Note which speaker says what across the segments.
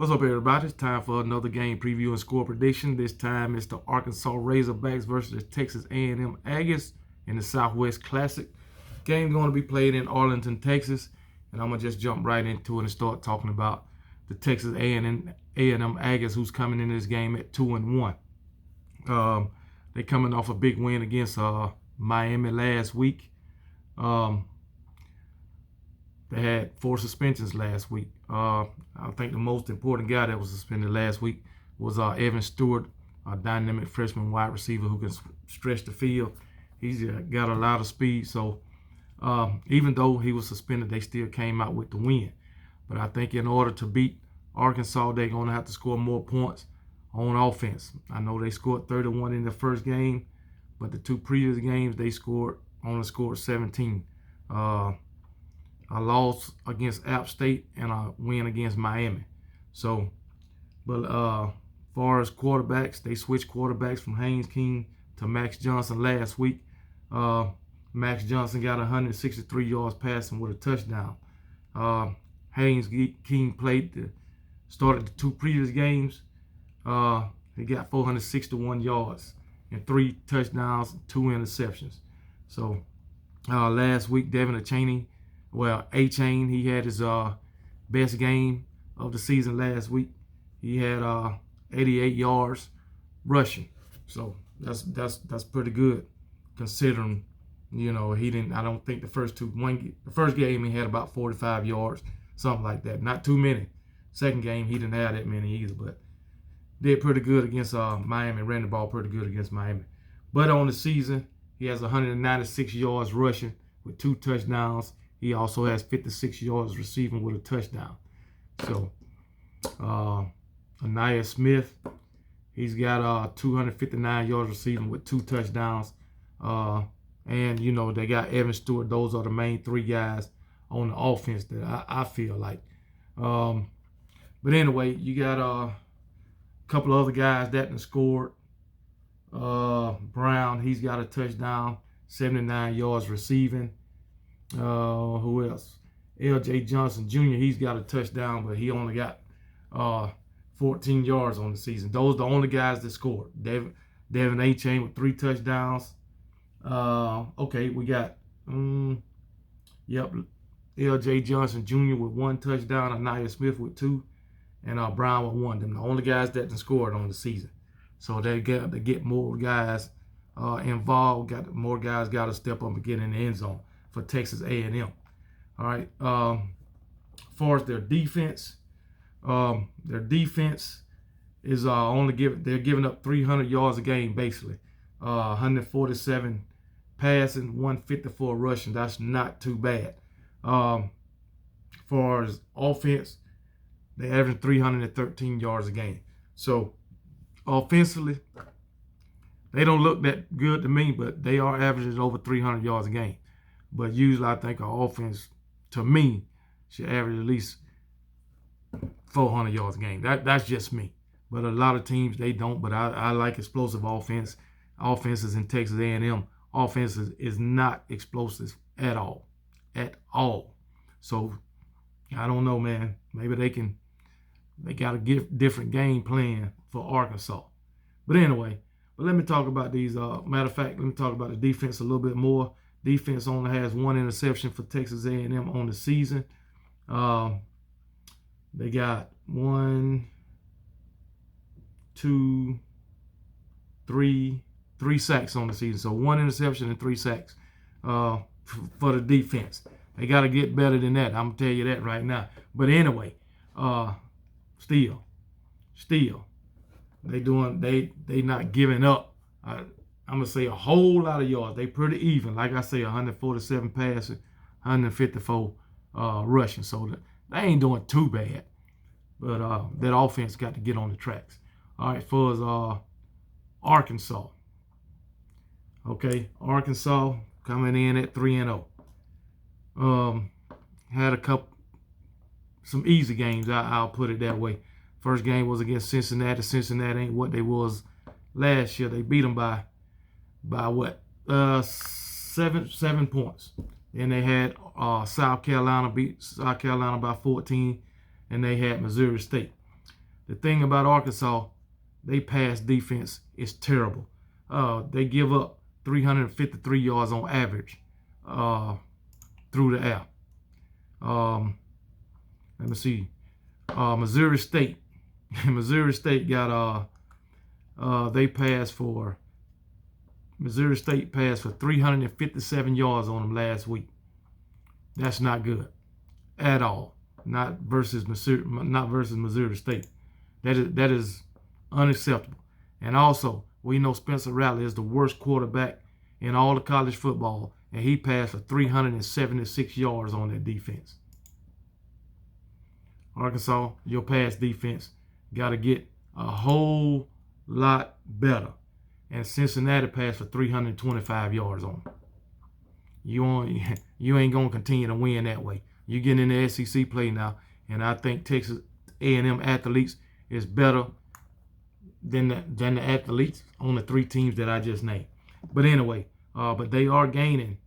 Speaker 1: What's up, everybody? It's time for another game preview and score prediction. This time it's the Arkansas Razorbacks versus the Texas A&M Aggies in the Southwest Classic. Game going to be played in Arlington, Texas, and I'm gonna just jump right into it and start talking about the Texas A&M Aggies, who's coming in this game at 2-1. They're coming off a big win against Miami last week. They had 4 suspensions last week. I think the most important guy that was suspended last week was Evan Stewart, a dynamic freshman wide receiver who can stretch the field. He's got a lot of speed. So even though he was suspended, they still came out with the win. But I think in order to beat Arkansas, they're going to have to score more points on offense. I know they scored 31 in the first game, but the 2 previous games they only scored 17. A loss against App State and a win against Miami. So, but far as quarterbacks, they switched quarterbacks from Haynes King to Max Johnson last week. Max Johnson got 163 yards passing with a touchdown. Haynes King started the 2 previous games. He got 461 yards and 3 touchdowns, 2 interceptions. So last week, Devin A-Chain, he had his best game of the season last week. He had 88 yards rushing. So that's pretty good considering, you know, he didn't. I don't think the first game he had about 45 yards, something like that. Not too many. Second game he didn't have that many either, but did pretty good against Miami. Ran the ball pretty good against Miami. But on the season, he has 196 yards rushing with 2 touchdowns. He also has 56 yards receiving with a touchdown. So, Anaya Smith, he's got 259 yards receiving with 2 touchdowns. And, you know, they got Evan Stewart. Those are the main 3 guys on the offense that I feel like. But anyway, you got a couple of other guys that scored. Brown, he's got a touchdown, 79 yards receiving. Who else? L.J. Johnson Jr., he's got a touchdown, but he only got 14 yards on the season. Those are the only guys that scored. Devin A-Chain with 3 touchdowns. Okay, we got L.J. Johnson Jr. with 1 touchdown, Anaya Smith with 2, and Brown with 1. Them the only guys that scored on the season. So they got to get more guys involved. More guys got to step up and get in the end zone for Texas A&M. All right. As far as their defense is they're giving up 300 yards a game basically. 147 passing, 154 rushing. That's not too bad. As far as offense, they average 313 yards a game. So offensively, they don't look that good to me, but they are averaging over 300 yards a game. But usually I think our offense, to me, should average at least 400 yards a game. That's just me. But a lot of teams, they don't. But I like explosive offense. Offenses in Texas A&M, offenses is not explosive at all. At all. So, I don't know, man. Maybe they got a different game plan for Arkansas. But anyway, let me talk about these. Matter of fact, let me talk about the defense a little bit more. Defense only has 1 interception for Texas A&M on the season. They got 1, 2, 3 sacks on the season. So 1 interception and 3 sacks for the defense. They got to get better than that. I'm going to tell you that right now. But anyway, still, they not giving up. I'm going to say a whole lot of yards. They pretty even. Like I say, 147 passing, 154 rushing. So they ain't doing too bad. But that offense got to get on the tracks. All right, for us, Arkansas. Okay, Arkansas coming in at 3-0. Had some easy games, I'll put it that way. First game was against Cincinnati. Cincinnati ain't what they was last year. They beat them by what? 7 points. And they had South Carolina beat South Carolina by 14, and they had Missouri State. the thing about Arkansas, they pass defense is terrible. They give up 353 yards on average through the air. Let me see. Missouri State. Missouri State got Missouri State passed for 357 yards on them last week. That's not good at all. Not versus Missouri State. That is unacceptable. And also, we know Spencer Rattler is the worst quarterback in all of college football, and he passed for 376 yards on that defense. Arkansas, your pass defense got to get a whole lot better. And Cincinnati passed for 325 yards on them. You ain't going to continue to win that way. You're getting in the SEC play now, and I think Texas A&M athletes is better than the athletes on the 3 teams that I just named. But anyway, but they are gaining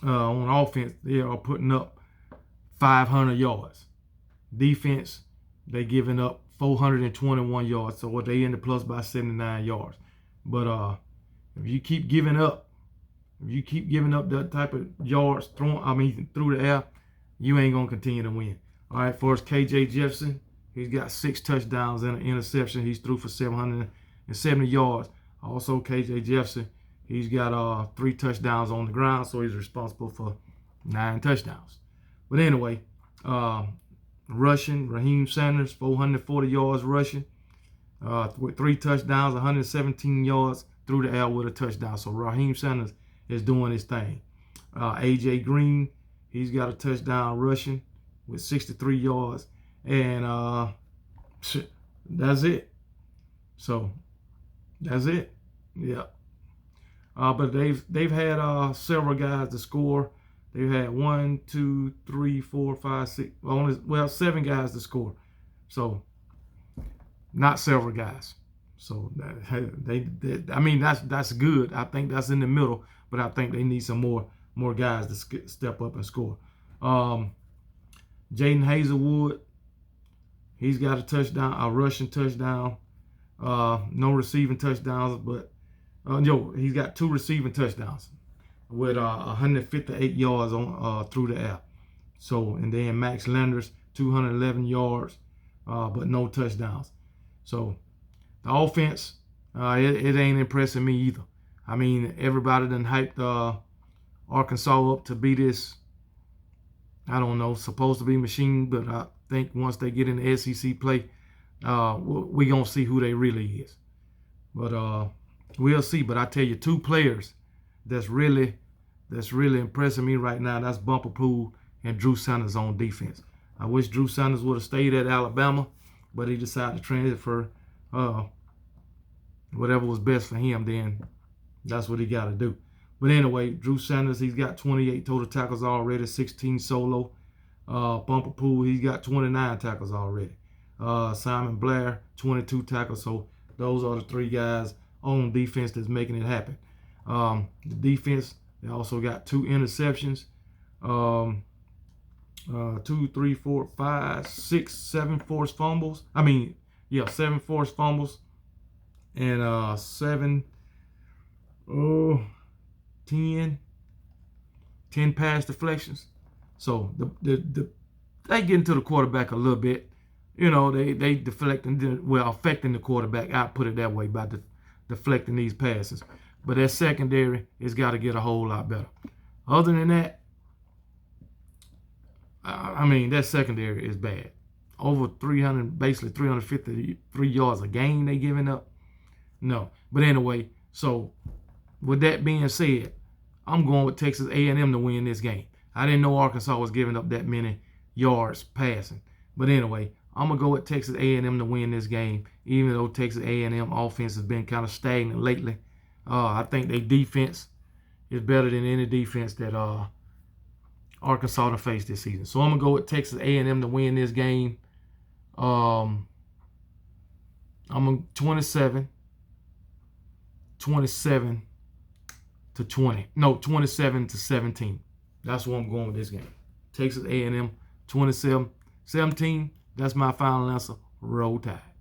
Speaker 1: on offense. They are putting up 500 yards. Defense, they giving up 421 yards, so they in the plus by 79 yards. But if you keep giving up that type of yards through the air, you ain't gonna continue to win. All right, for KJ Jefferson, he's got 6 touchdowns and an interception. He's threw for 770 yards. Also, KJ Jefferson, he's got 3 touchdowns on the ground, so he's responsible for 9 touchdowns. But anyway, rushing, Raheem Sanders, 440 yards rushing, with 3 touchdowns, 117 yards through the air with a touchdown. So Raheem Sanders is doing his thing. A.J. Green, he's got a touchdown rushing with 63 yards. And that's it. So that's it. Yeah. But they've had several guys to score. They've had 1, 2, 3, 4, 5, 6. Well, 7 guys to score. So not several guys. So that's good. I think that's in the middle, but I think they need some more guys to step up and score. Jaden Hazelwood, he's got a touchdown, a rushing touchdown. No receiving touchdowns, but he's got 2 receiving touchdowns with 158 yards on through the air. So, and then Max Landers, 211 yards, but no touchdowns. So the offense, it ain't impressing me either. I mean, everybody done hyped Arkansas up to be this, I don't know, supposed to be machine, but I think once they get in the SEC play, we gonna see who they really is. But we'll see. But I tell you, 2 players that's really impressing me right now. That's Bumper Pool and Drew Sanders on defense. I wish Drew Sanders would have stayed at Alabama, but he decided to transfer. Whatever was best for him, then that's what he got to do. But anyway, Drew Sanders, he's got 28 total tackles already, 16 solo. Bumper Pool, he's got 29 tackles already. Simon Blair, 22 tackles. So those are the 3 guys on defense that's making it happen. The defense, they also got 2 interceptions. 2, 3, 4, 5, 6, 7 forced fumbles. 7 forced fumbles. And 10 pass deflections. So they get into the quarterback a little bit. They deflecting, affecting the quarterback. I put it that way by deflecting these passes. But that secondary has got to get a whole lot better. Other than that, that secondary is bad. Over 353 yards a game they giving up. No. But anyway, so with that being said, I'm going with Texas A&M to win this game. I didn't know Arkansas was giving up that many yards passing. But anyway, I'm going to go with Texas A&M to win this game, even though Texas A&M offense has been kind of stagnant lately. I think their defense is better than any defense that Arkansas to face this season. So I'm going to go with Texas A&M to win this game. I'm 27 to 20. No, 27 to 17. That's where I'm going with this game. Texas A&M 27-17. That's my final answer Roll Tide.